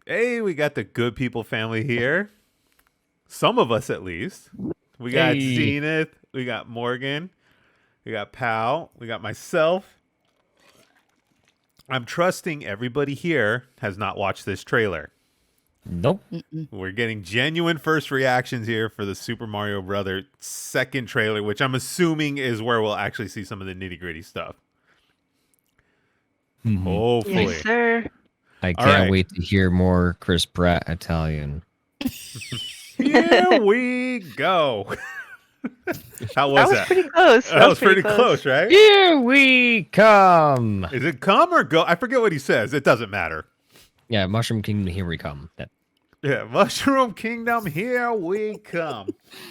Hey, we got the good people family here. Some of us, at least. We got Hey. Zenith. We got Morgan. We got Pal. We got myself. I'm trusting everybody here has not watched this trailer. Nope. We're getting genuine first reactions here for the Super Mario Brothers second trailer, which I'm assuming is where we'll actually see some of the nitty gritty stuff. Hopefully. Yes, sir. I All can't right. wait to hear more Chris Pratt Italian. Here we go. How was That was that? pretty close. That was pretty close, right? Here we come. Is it come or go? I forget what he says. It doesn't matter. Yeah, Mushroom Kingdom, here we come. That Yeah, Mushroom Kingdom, here we come.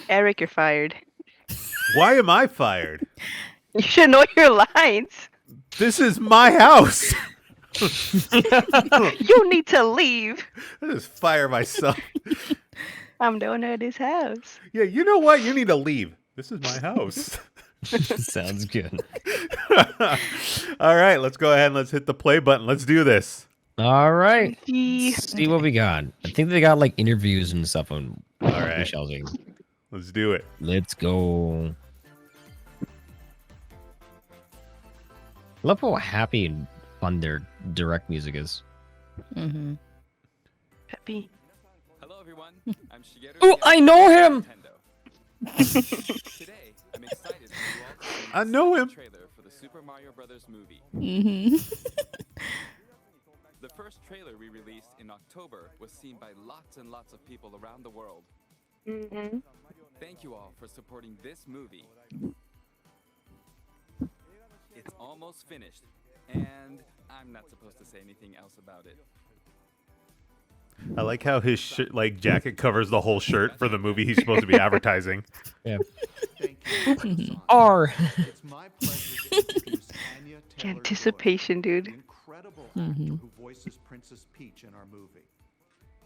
Eric, you're fired. Why am I fired? You should know your lines. This is my house. You need to leave. I just fire myself. I'm doing at his house. Yeah, you know what? You need to leave. This is my house. sounds good. All right, let's go ahead and let's hit the play button. Let's do this. All right. Gee. See what we got. I think they got like interviews and stuff on All right. Michelle's. Let's do it. Let's go. Love how happy and fun their direct music is. Mm-hmm. Peppy. Hello everyone, I'm Shigeru. Oh, I know him. Nintendo. Today, I'm excited for you all to see I the know second him. trailer for the Super Mario Brothers movie. Mm-hmm. The first trailer we released in October was seen by lots and lots of people around the world. Mm-hmm. Thank you all for supporting this movie. It's almost finished, and I'm not supposed to say anything else about it. I like how his jacket covers the whole shirt for the movie he's supposed to be advertising. Yeah. Thank you. R. It's my pleasure to introduce Anya Taylor-Joy, Anticipation, the dude. incredible Mhm. actor who voices Princess Peach in our movie.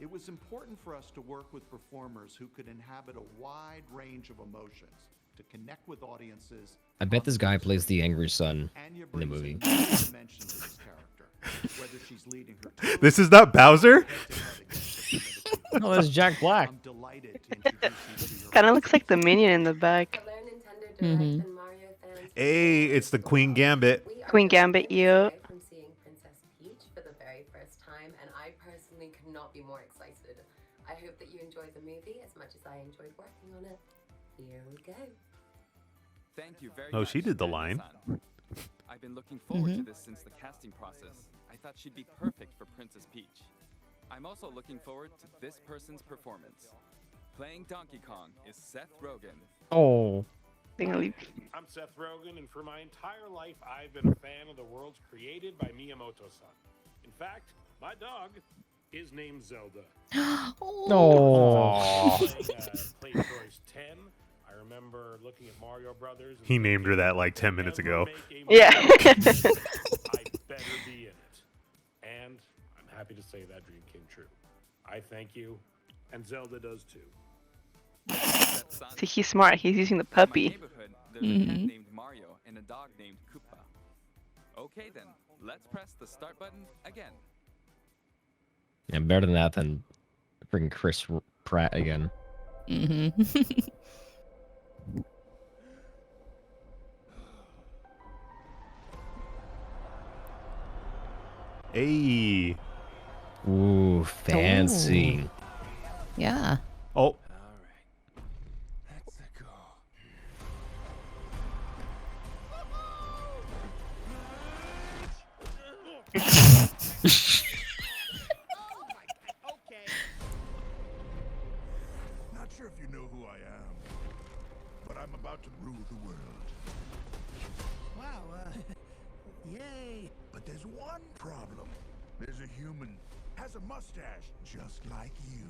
It was important for us to work with performers who could inhabit a wide range of emotions to connect with audiences. I bet this guy plays the angry son Anya in the brings movie. a new dimension to this character, whether she's leading her tour This is not Bowser? Oh, that's Jack Black. I'm delighted to introduce you to your Kind of looks like the minion in the back. Mhm. Hey, it's the Queen Gambit. Queen Gambit, yeah. From seeing Princess Peach for the very first time, and I personally could not be more excited. I hope that you enjoyed the movie as much as I enjoyed working on it. Here we go. Thank you very Oh, much. she did the line. Anna-san. I've been looking forward to this since the casting process. I thought she'd be perfect for Princess Peach. I'm also looking forward to this person's performance. Playing Donkey Kong is Seth Rogen. Oh. I'm Seth Rogen, and for my entire life, I've been a fan of the worlds created by Miyamoto-san. In fact, my dog is named Zelda. Oh. Playing Toys 10. I remember looking at Mario Brothers. He named her that like 10 minutes ago. Yeah. I better be in it. And I'm happy to say that dream came true. I thank you, and Zelda does too. See, he's smart. He's using the In my puppy. neighborhood, there's a cat named Mario and a dog named Koopa. Okay then, let's press the start button again. Yeah, better than that than freaking Chris Pratt again. Mm-hmm. Hey. Ooh, fancy. Yeah. Oh, All right, let's go. Not sure if you know who I am, but I'm about to rule the world. Wow, yay. But there's one problem. There's a human, has a mustache, just like you.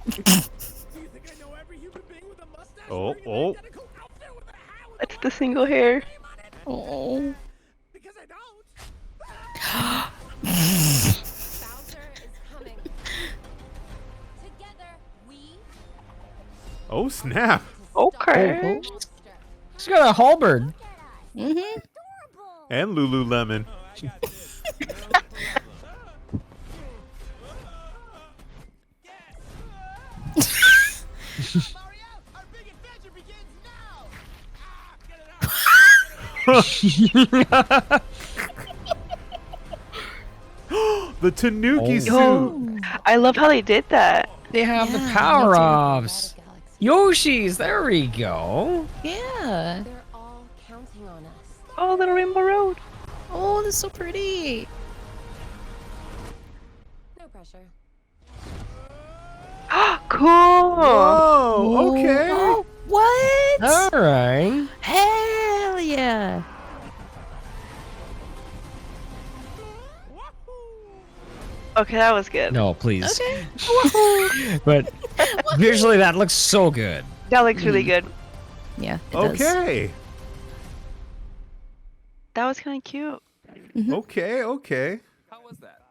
Do you think I know every human being with a mustache? Oh, wearing an oh. identical outfit with a hat with That's a the single hair. name on it? Oh. Because I don't. Bowser is coming. Together, we oh snap. Okay. She's got a halberd. Mm-hmm. And Lululemon. Our big adventure begins now. Get it out. The Tanuki suit. Oh, I love how they did that. They have the Yeah, me power too. ups. Yoshi's, there we go. Yeah. They're all counting on us. Oh, little Rainbow Road. Oh, that's so pretty. No pressure. Cool. Whoa, okay. Oh, what? All right. Hell yeah. Okay, that was good. No, please. Okay. But visually, that looks so good. That looks really good. Yeah, it does. Okay. That was kind of cute. Okay, okay. How was that?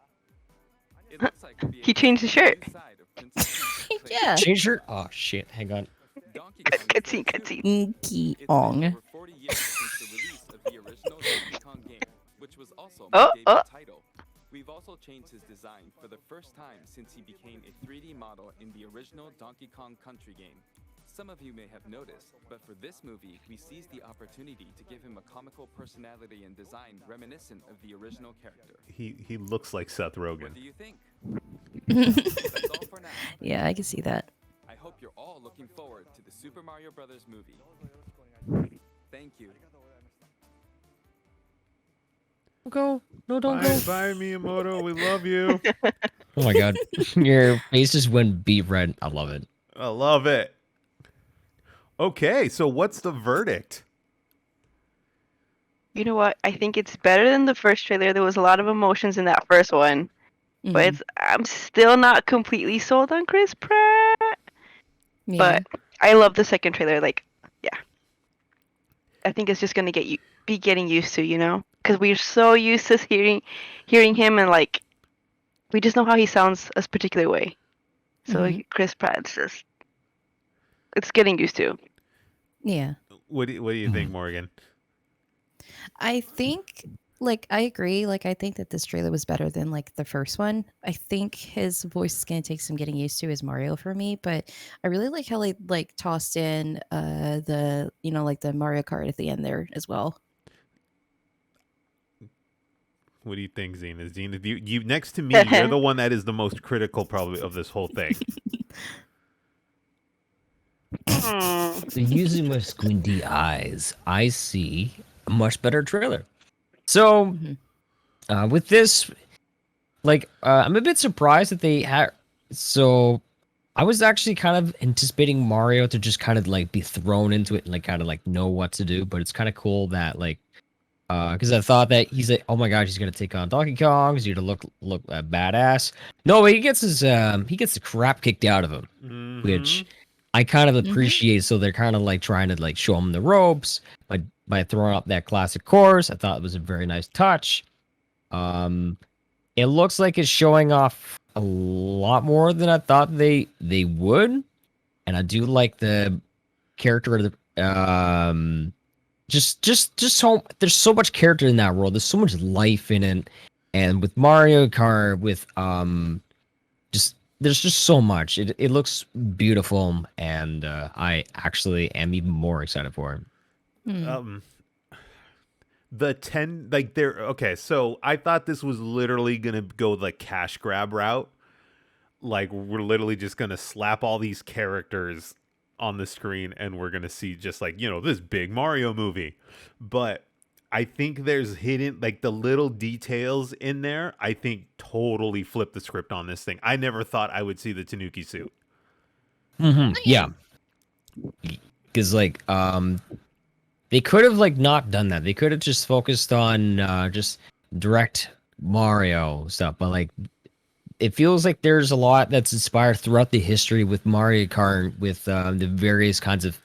It looks like we'll be He able to changed the see a new shirt. side of Princess Peach's Yeah. Change shirt. Oh shit! Hang on. Donkey Kong is Cutscene, 13. cutscene. Inky It's ong. been over 40 years since the release of the original Donkey Kong game, which was also Oh, my debut oh. title. We've also changed his design for the first time since he became a 3D model in the original Donkey Kong Country game. Some of you may have noticed, but for this movie, we seized the opportunity to give him a comical personality and design reminiscent of the original character. He looks like Seth What Rogen. do you think? That's all for now. Yeah, I can see that. I hope you're all looking forward to the Super Mario Brothers movie. Thank you. Go. No, don't Bye, go. bye, Miyamoto. We love you. Oh my god. Your face just went beet red. I love it. I love it. Okay, so what's the verdict? You know what? I think it's better than the first trailer. There was a lot of emotions in that first one, but I'm still not completely sold on Chris Pratt. Yeah. But I love the second trailer. Like, yeah, I think it's just gonna be getting used to, because we're so used to hearing him, and like, we just know how he sounds a particular way. So Chris Pratt's it's getting used to. Yeah. What do you think, Morgan? I think, like, I agree. Like, I think that this trailer was better than, like, the first one. I think his voice is going to take some getting used to as Mario for me, but I really like how they, like, tossed in the, like, the Mario Kart at the end there as well. What do you think, Zena? Zena, you next to me, you're the one that is the most critical probably of this whole thing. So using my squinty eyes, I see a much better trailer. So with this, like, I'm a bit surprised that they had. So I was actually kind of anticipating Mario to just kind of like be thrown into it and like kind of like know what to do. But it's kind of cool that like, because I thought that he's like, oh my gosh, he's gonna take on Donkey Kong. He's gonna look badass. No, but he gets the crap kicked out of him, which I kind of appreciate. So they're kind of like trying to like show him the ropes by throwing up that classic course. I thought it was a very nice touch. It looks like it's showing off a lot more than I thought they would, and I do like the character of the just so there's so much character in that world. There's so much life in it, and with Mario Kart, with there's just so much. It looks beautiful, and I actually am even more excited for it. The 10, like, they're okay. So I thought this was literally gonna go the cash grab route. Like, we're literally just gonna slap all these characters on the screen, and we're gonna see just like, this big Mario movie. But I think there's hidden, like, the little details in there, I think totally flip the script on this thing. I never thought I would see the Tanuki suit. Yeah, because like they could have like not done that. They could have just focused on just direct Mario stuff, but like it feels like there's a lot that's inspired throughout the history with Mario Kart, with the various kinds of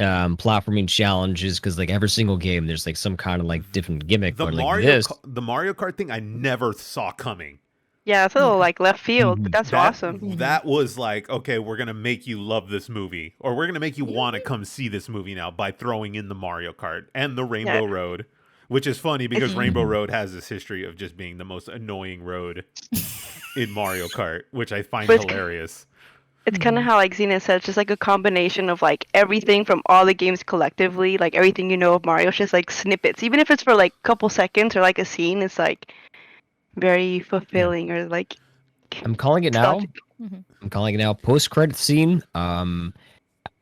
platforming challenges. Because like every single game, there's like some kind of like different gimmick. The but Mario, like the Mario Kart thing, I never saw coming. Yeah, it's a little like left field, but that's awesome. That was like, okay, we're gonna make you love this movie, or we're gonna make you want to come see this movie now by throwing in the Mario Kart and the Rainbow Road, which is funny because Rainbow Road has this history of just being the most annoying road in Mario Kart, which I find hilarious. It's kind of how like Xena said, it's just like a combination of like everything from all the games collectively, like everything you know of Mario, it's just like snippets. Even if it's for like a couple seconds or like a scene, it's like very fulfilling or like I'm calling it now. nostalgic. I'm calling it now. Post-credit scene.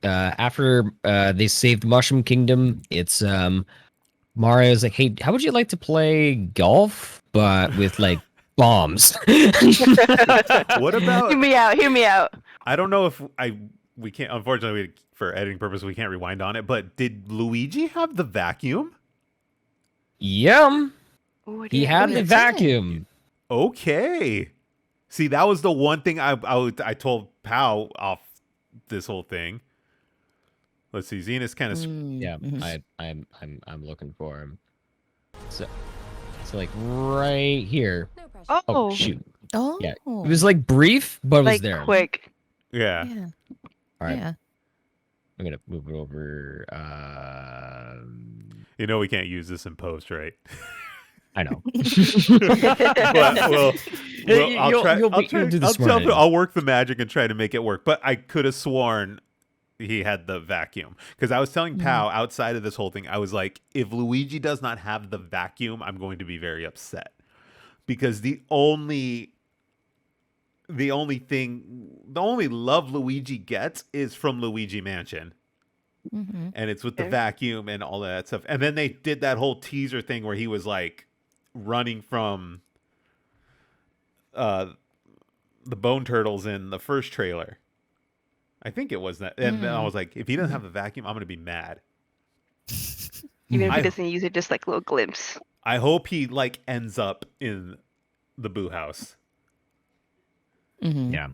After they saved Mushroom Kingdom, it's Mario's like, "Hey, how would you like to play golf, but with like bombs?" What about? Hear me out. Hear me out. I don't know if we can't. Unfortunately, for editing purpose, we can't rewind on it. But did Luigi have the vacuum? Yum. Ooh, I He didn't had know the that. vacuum. Okay. See, that was the one thing I told Pow off this whole thing. Let's see, Xena's kind of Yeah, Mhm. I'm looking for him. So like right here. No pressure. Oh Oh, shoot. Oh. Yeah, it was like brief, but it was like there. quick. yeah. Yeah. All right, Yeah. I'm gonna move it over. You know we can't use this in post, right? I know. But I'll try. You'll do the smart editing. I'll work the magic and try to make it work. But I could have sworn he had the vacuum because I was telling Pow outside of this whole thing. I was like, if Luigi does not have the vacuum, I'm going to be very upset because the only love Luigi gets is from Luigi Mansion. Mm-hmm. And it's with the Okay. vacuum and all that stuff. And then they did that whole teaser thing where he was like running from the Bone Turtles in the first trailer. I think it was that. And then I was like, if he doesn't have the vacuum, I'm going to be mad. Even if I- he doesn't use it, just like a little glimpse. I hope he like ends up in the Boo House. Mm-hmm. Yeah,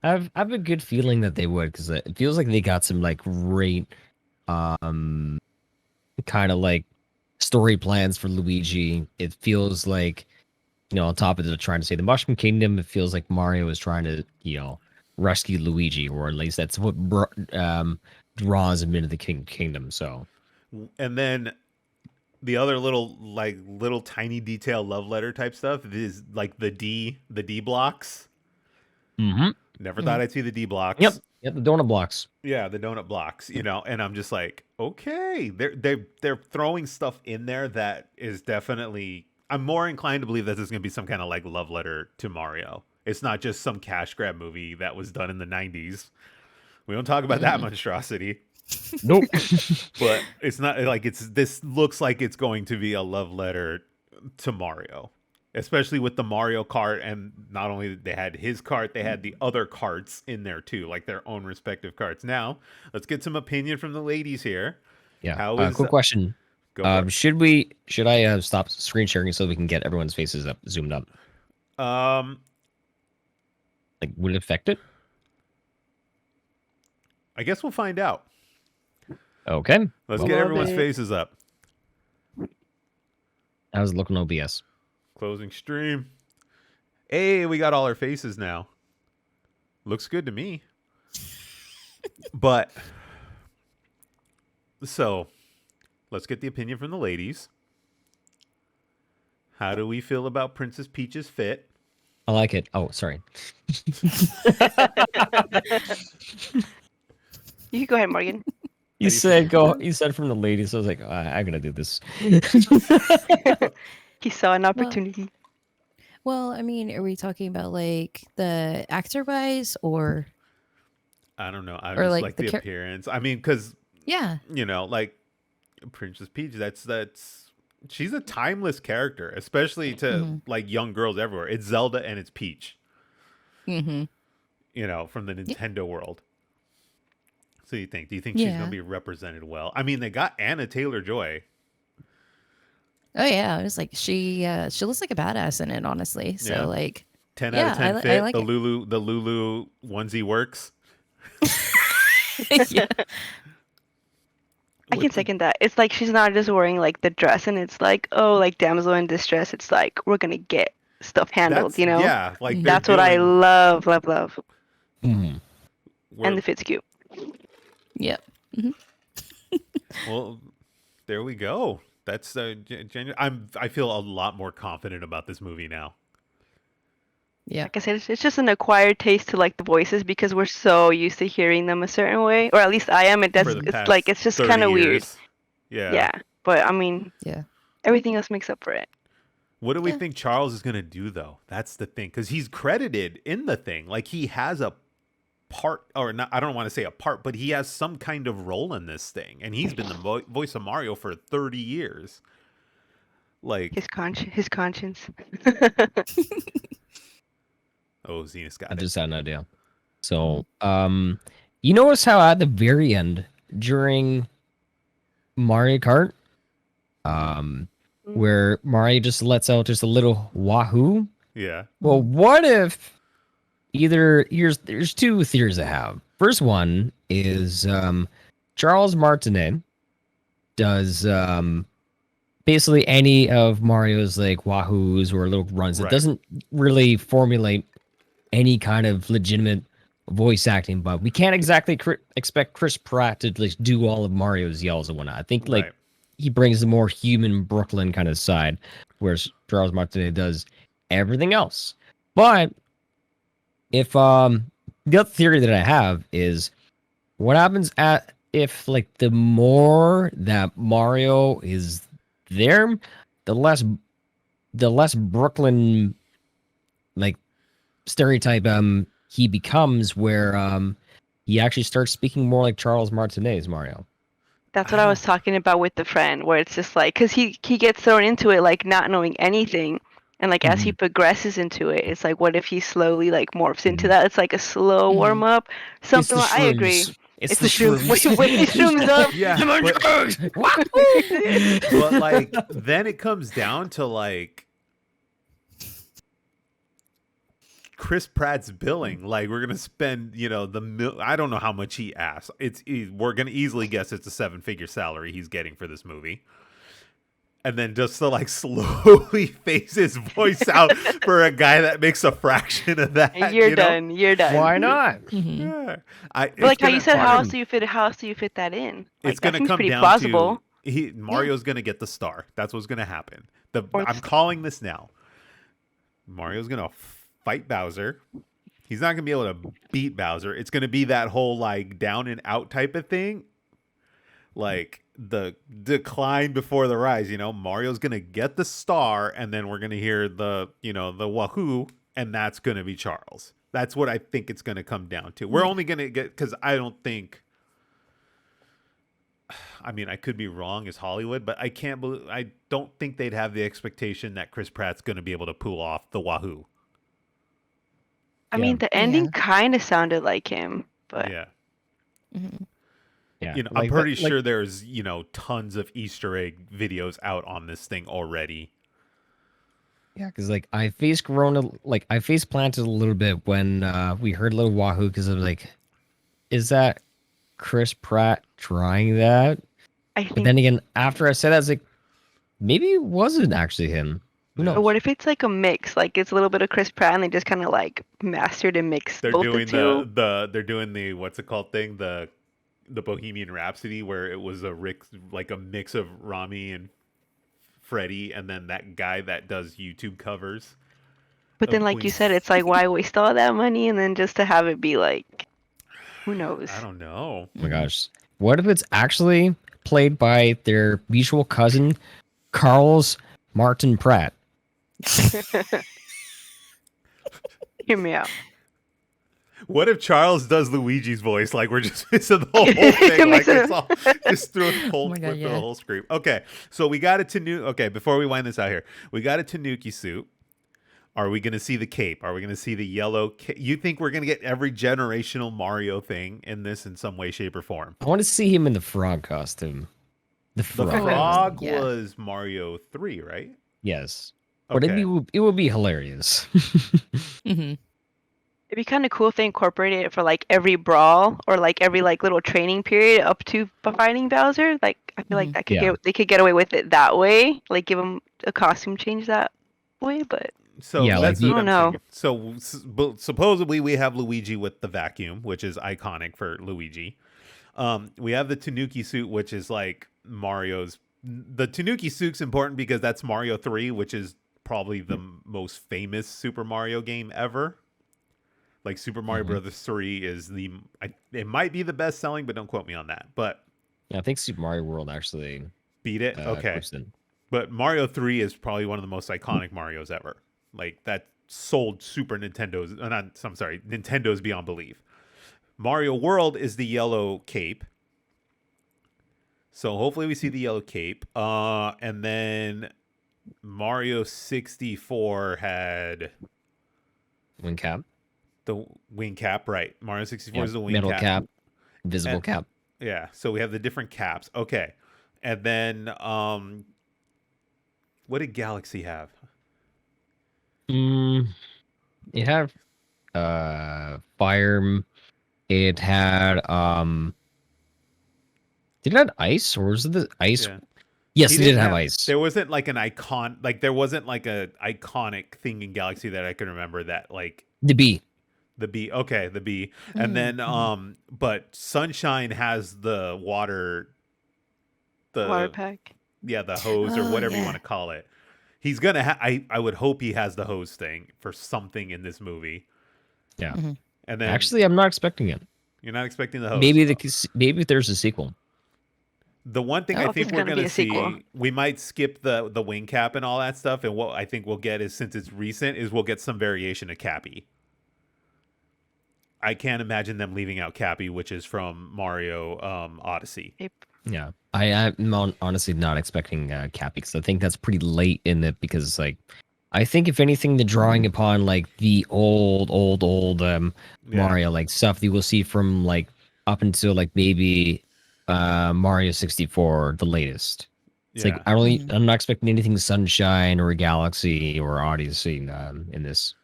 I have a good feeling that they would because it feels like they got some like great, kind of like story plans for Luigi. It feels like, on top of it, trying to say the Mushroom Kingdom, it feels like Mario is trying to, rescue Luigi, or at least that's what draws him into the kingdom. So, And then the other little tiny detail love letter type stuff is like the D blocks. Never thought I'd see the D blocks. Yep, the donut blocks. Yeah, the donut blocks, and I'm just like, okay, they're throwing stuff in there that is definitely. I'm more inclined to believe that there's going to be some kind of like love letter to Mario. It's not just some cash grab movie that was done in the 90s. We don't talk about that monstrosity. Nope. But it's not like this looks like it's going to be a love letter to Mario. Especially with the Mario Kart, and not only they had his cart, they had the other carts in there too, like their own respective carts. Now, let's get some opinion from the ladies here. Yeah. How is Quick question. Go for Should I stop screen sharing so we can get everyone's faces up zoomed up? it. Like, would it affect it? I guess we'll find out. Okay. Let's Well, get everyone's it. faces up. How's it looking, OBS? Closing stream. Hey, we got all our faces now. Looks good to me. But so let's get the opinion from the ladies. How do we feel about Princess Peach's fit? I like it. Oh, sorry. You can go ahead, Morgan. You said go. You said from the ladies. So I was like, I'm gonna do this. He saw an opportunity. Well, I mean, are we talking about like the actor wise or I don't know. I Or, just like, like the the appearance. I mean, because yeah. like Princess Peach. That's she's a timeless character, especially to like young girls everywhere. It's Zelda and it's Peach. Mm-hmm. From the Nintendo world. So do you think she's Yeah. gonna be represented well? I mean, they got Anna Taylor-Joy. Oh yeah, it was like she looks like a badass in it, honestly. So Yeah. like 10 Yeah, out of 10 I fit. like the it. Lulu onesie works. yeah. I can second that. It's like she's not just wearing like the dress and it's like, oh, like damsel in distress. It's like we're gonna get stuff handled, That's, yeah, like they're That's what I doing- love. Mhm. we're- And the fit's cute. Yep. well, there we go. That's I feel a lot more confident about this movie now. Yeah. Like I said, it's just an acquired taste to like the voices because we're so used to hearing them a certain way, or at least I am. For the It's past like it's just 30 kind of weird. years. Yeah. Yeah, but I mean, Yeah. everything else makes up for it. What do we Yeah. think Charles is going to do, though? That's the thing. Because he's credited in the thing. Like, he has a part, or not, I don't want to say a part, but he has some kind of role in this thing. And he's been the voice of Mario for 30 years. Like, His conscience. oh, Zenas got I it. just had an idea. So, you notice how at the very end during Mario Kart, where Mario just lets out just a little wahoo? Yeah. Well, what if there's two theories I have. First one is Charles Martinet does basically any of Mario's like wahoos or little runs. It Right. doesn't really formulate any kind of legitimate voice acting, but we can't exactly expect Chris Pratt to like do all of Mario's yells and whatnot. I think like Right. he brings the more human Brooklyn kind of side, whereas Charles Martinet does everything else. But if the other theory that I have is what happens if like the more that Mario is there, the less Brooklyn like stereotype he becomes, where he actually starts speaking more like Charles Martinet's Mario. That's what I was talking about with the friend, where it's just like, because he gets thrown into it like not knowing anything, and like as he progresses into it, it's like, what if he slowly like morphs into that? It's like a slow warm up, something. It's the I agree. shrooms. It's the shrooms. shrooms. When he shrooms up, Yeah. Come on, But, Charles! but, like, then it comes down to, like, Chris Pratt's billing. Like, we're gonna spend, I don't know how much he asked. We're gonna easily guess it's a 7-figure salary he's getting for this movie, and then just to like slowly phase his voice out for a guy that makes a fraction of that. You're done. You're done. Why not? Yeah. But like how you said, how else fine. do you fit that in? Like, It's gonna that seems come pretty down plausible. to Mario's gonna get the star. That's what's gonna happen. Or I'm calling this now. Mario's gonna fight Bowser. He's not gonna be able to beat Bowser. It's gonna be that whole like down and out type of thing. Like the decline before the rise, Mario's gonna get the star, and then we're gonna hear the wahoo, and that's gonna be Charles. That's what I think it's gonna come down to. We're only gonna get, because I don't think, I mean, I could be wrong as Hollywood, but I don't think they'd have the expectation that Chris Pratt's gonna be able to pull off the wahoo. I mean, the ending kind of sounded like him, but Yeah. Yeah, I'm pretty sure there's, tons of Easter egg videos out on this thing already. Yeah, because like I face planted a little bit when we heard little wahoo, because I was like, is that Chris Pratt trying that? But then again, after I said that, I was like, maybe it wasn't actually him. Who knows? Or what if it's like a mix? Like it's a little bit of Chris Pratt, and they just kind of like mastered and mixed They're both doing the two. they're doing the what's it called thing, the Bohemian Rhapsody, where it was a mix of Rami and Freddie, and then that guy that does YouTube covers. But then, like you said, it's like, why waste all that money and then just to have it be like, who knows? I don't know. Oh my gosh. What if it's actually played by their mutual cousin, Carl's Martin Pratt? Hear me out. What if Charles does Luigi's voice? Like, we're just missing the whole thing. Like, it's all just through the whole, my God, through the yeah. whole screen. Okay, so we got a Tanuki. Okay, before we wind this out here, we got a Tanuki suit. Are we going to see the cape? Are we going to see the yellow cape? You think we're going to get every generational Mario thing in this in some way, shape, or form? I want to see him in the frog costume. The frog. The frog Yeah. was Mario 3, right? Yes. But Okay. it would be hilarious. It'd be kind of cool if they incorporated it for like every brawl or like every like little training period up to fighting Bowser. Like I feel like that could they could get away with it that way. Like give him a costume change that way, but So Yeah, that's like what you- I'm thinking. So supposedly we have Luigi with the vacuum, which is iconic for Luigi. We have the Tanuki suit, which is like Mario's. The Tanuki suit's important because that's Mario 3, which is probably the most famous Super Mario game ever. Like Super Mario Brothers 3 is it might be the best selling, but don't quote me on that. But Yeah, I think Super Mario World actually beat it. Okay. close in. But Mario 3 is probably one of the most iconic Marios ever. Like that sold Super Nintendo's I'm sorry, Nintendo's beyond belief. Mario World is the yellow cape. So hopefully we see the yellow cape. And then Mario 64 had Wing cap. the wing cap, right? Mario 64 is the wing metal cap. cap, invisible And- cap. Yeah, so we have the different caps. Okay. And then what did Galaxy have? It had fire. It had did it have ice or was it the ice? Yeah. Yes, He it did didn't have ice. There wasn't like an icon, like there wasn't like a iconic thing in Galaxy that I can remember that like The bee. the bee. Okay, the bee. And then but Sunshine has the water pack. Yeah, the hose or Oh, whatever you yeah. want to call it. He's going to I would hope he has the hose thing for something in this movie. Yeah. And then Actually, I'm not expecting it. you're not expecting the hose. Maybe there's a sequel. The one thing I I hope think it's we're gonna going be to a sequel. see, we might skip the wing cap and all that stuff, and what I think we'll get is, since it's recent, is we'll get some variation of Cappy. I can't imagine them leaving out Cappy, which is from Mario Odyssey. Yeah, I'm honestly not expecting Cappy because I think that's pretty late in it. Because like, I think if anything, the drawing upon like the old Mario like stuff that you will see from like up until like maybe Mario 64, the latest. It's like I'm not expecting anything Sunshine or Galaxy or Odyssey in this.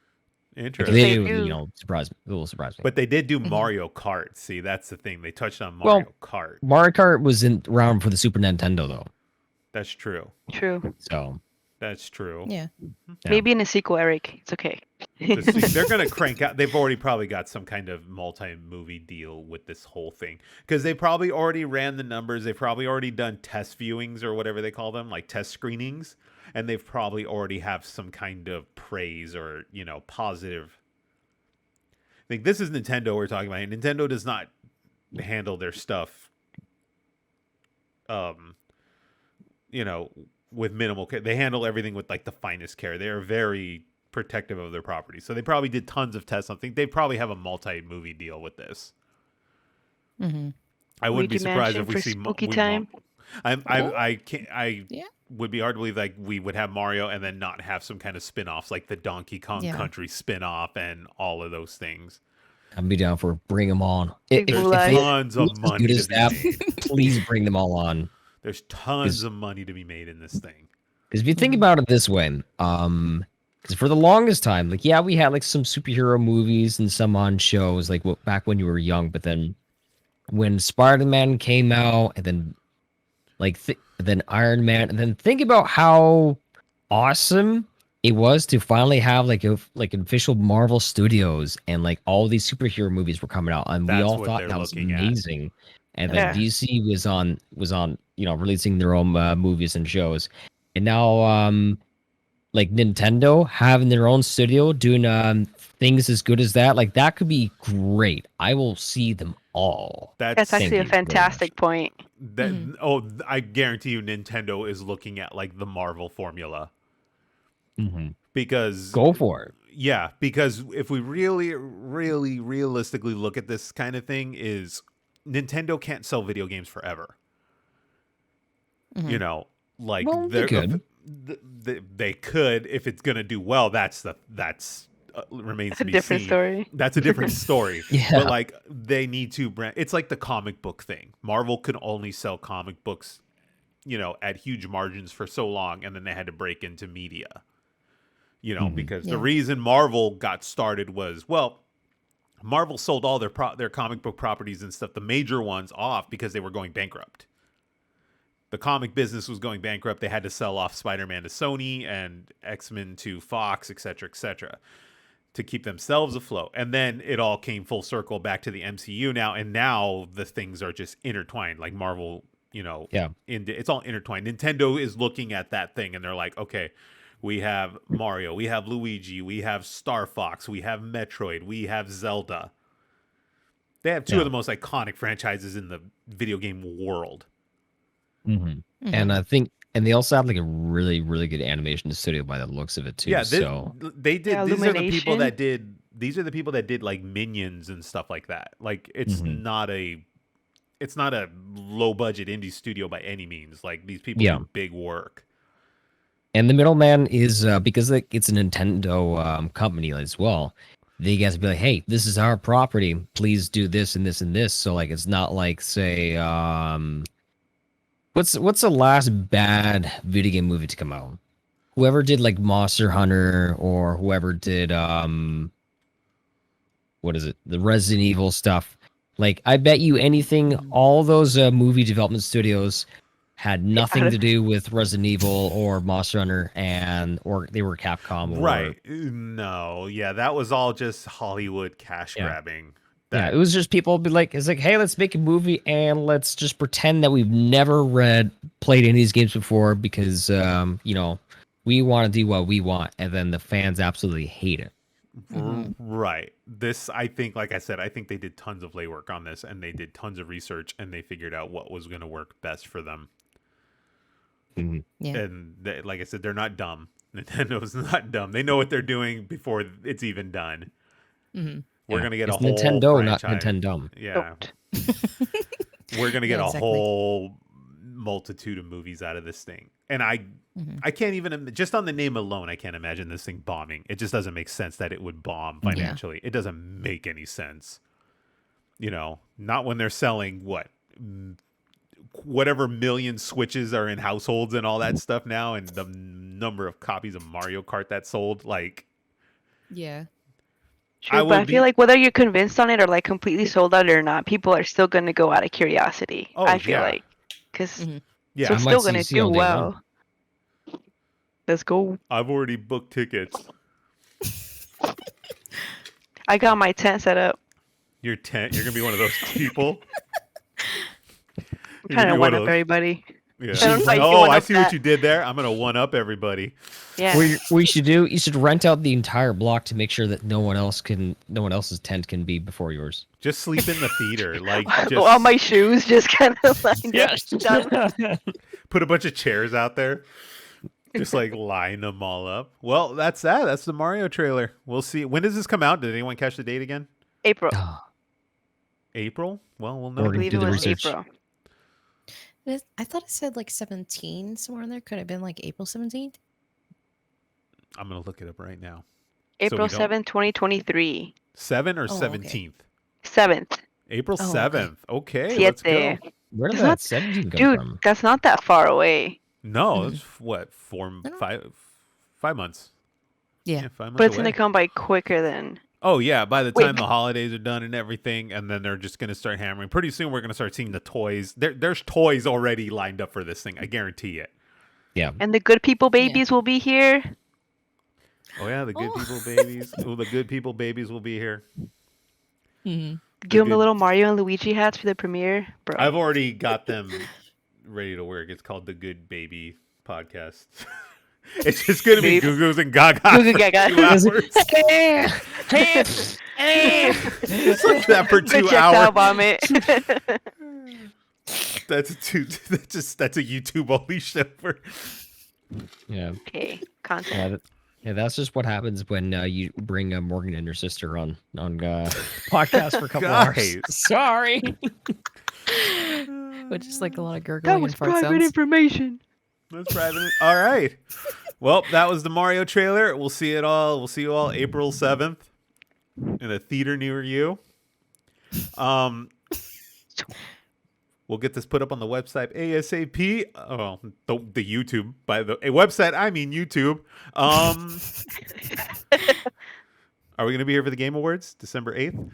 Like, Interesting. they surprise me. It will surprise me. But they did do Mario Kart. See, that's the thing. They touched on Mario Kart. Mario Kart was around for the Super Nintendo though. That's true. True. So That's true. Yeah. Maybe in a sequel, Eric. It's okay. They're going to crank out. They've already probably got some kind of multi-movie deal with this whole thing because they probably already ran the numbers. They've probably already done test viewings or whatever they call them, like test screenings, and they've probably already have some kind of praise or positive. I think this is Nintendo we're talking about. And Nintendo does not handle their stuff, with minimal care. They handle everything with like the finest care. They are very protective of their property. So they probably did tons of tests. I think they probably have a multi-movie deal with this. I wouldn't be surprised if we see spooky time. I Yeah. would be hard to believe like we would have Mario and then not have some kind of spin-offs like the Donkey Kong Yeah. Country spin-off and all of those things. I'd be down for bring them on. Big If Blue they- Eye. Tons of as money good to as be that, made. please bring them all on. There's tons of money to be made in this thing. Because if you think about it this way, because for the longest time, like we had like some superhero movies and some on shows, like back when you were young. But then when Spider-Man came out, and then then Iron Man, and then think about how awesome it was to finally have like an official Marvel Studios and like all these superhero movies were coming out, and we That's all what thought they're that was looking at. amazing. And then Yeah. DC was on releasing their own movies and shows, and now like Nintendo having their own studio doing things as good as that, like that could be great. I will see them all. That's Thank actually you a very much. fantastic point. I guarantee you Nintendo is looking at like the Marvel formula because Go for it. yeah, because if we really realistically look at this kind of thing, is Nintendo can't sell video games forever. Like Well, they could. they could if it's gonna do well. That's remains to A be different seen. story. That's a different story. Yeah. But like they need to brand. It's like the comic book thing. Marvel could only sell comic books, at huge margins for so long, and then they had to break into media. Because the reason Marvel got started was, Marvel sold all their comic book properties and stuff, the major ones, off because they were going bankrupt. The comic business was going bankrupt. They had to sell off Spider-Man to Sony and X-Men to Fox, et cetera, to keep themselves afloat. And then it all came full circle back to the MCU now, and now the things are just intertwined, like Marvel, it's all intertwined. Nintendo is looking at that thing, and they're like, okay, We have Mario. We have Luigi. We have Star Fox. We have Metroid. We have Zelda. They have two of the most iconic franchises in the video game world. And I think, and they also have like a really, really good animation studio by the looks of it too. Yeah, so they did. Yeah, These are the people Illumination. that did. These are the people that did like Minions and stuff like that. Like it's not a low budget indie studio by any means. Like these people do big work. And the middleman is because it's a Nintendo company as well. They guys be like, hey, this is our property. Please do this and this and this. So like, it's not like say, what's the last bad video game movie to come out? Whoever did like Monster Hunter or whoever did what is it? The Resident Evil stuff. Like, I bet you anything, all those movie development studios had nothing to do with Resident Evil or Monster Hunter, or they were Capcom. Right. No. Yeah, that was all just Hollywood cash grabbing. Yeah, it was just people be like, it's like, hey, let's make a movie and let's just pretend that we've never played any of these games before because, we want to do what we want. And then the fans absolutely hate it. Right. This, I think, like I said, I think they did tons of legwork on this and they did tons of research and they figured out what was going to work best for them. Yeah. And like I said, they're not dumb. Nintendo's not dumb. They know what they're doing before it's even done. We're going to get a whole Nintendo, franchise. not Nintendo. Yeah. We're going to get a whole multitude of movies out of this thing. And I can't even, just on the name alone, I can't imagine this thing bombing. It just doesn't make sense that it would bomb financially. It doesn't make any sense. Not when they're selling whatever million Switches are in households and all that stuff now, and the number of copies of Mario Kart that sold. Like, Yeah. True, but I feel like whether you're convinced on it or like completely sold out or not, people are still going to go out of curiosity. I feel like, because so it's still going to do well. Let's go. I've already booked tickets. I got my tent set up. Your tent? You're going to be one of those people? I'm trying to one up everybody. Yeah. I see what you did there. I'm going to one up everybody. Yeah. We should do. You should rent out the entire block to make sure that no one else's tent can be before yours. Just sleep in the theater, like just all my shoes just kind of lined up. Put a bunch of chairs out there, just like line them all up. Well, that's that. That's the Mario trailer. We'll see. When does this come out? Did anyone catch the date again? April. April? Well, we'll know. I believe it was April. I thought it said like 17 somewhere in there. Could have been like April 17th. I'm gonna look it up right now. April 7th, 2023. 7 or 17th? 7th. April 7th. Okay, Siete. let's go. Where did that 17 come Dude, from? that's not that far away. No, it's what, 5 months. Yeah, 5 months but it's away. gonna come by quicker than. Oh yeah, by the time the holidays are done and everything, and then they're just gonna start hammering. Pretty soon we're gonna start seeing the toys. There's toys already lined up for this thing. I guarantee it. Yeah. And the good people babies will be here. Oh yeah, the good people babies. Oh, the good people babies will be here. Give them the little Mario and Luigi hats for the premiere, bro. I've already got them ready to work. It's called the Good Baby Podcast. It's just gonna be Goo Goos and Gaga. Goo Goo Gaga. It's like that for 2 hours. Vomit. That's a YouTube only show for. Yeah. Okay, content. Yeah, that's just what happens when you bring Morgan and her sister on podcast for a couple hours. Sorry. But just like a lot of gurgling That was and fart private sounds. information. That's private. All right. Well, that was the Mario trailer. We'll see it all. We'll see you all April 7th in a theater near you. We'll get this put up on the website ASAP. Oh, the YouTube. By the website, I mean YouTube. Are we going to be here for the Game Awards, December 8th?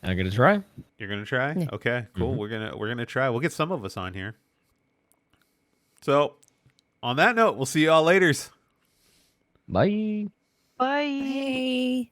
I'm gonna try. You're gonna try? Yeah. Okay, cool. We're gonna try. We'll get some of us on here. So, on that note, we'll see you all later. Bye. Bye. Bye.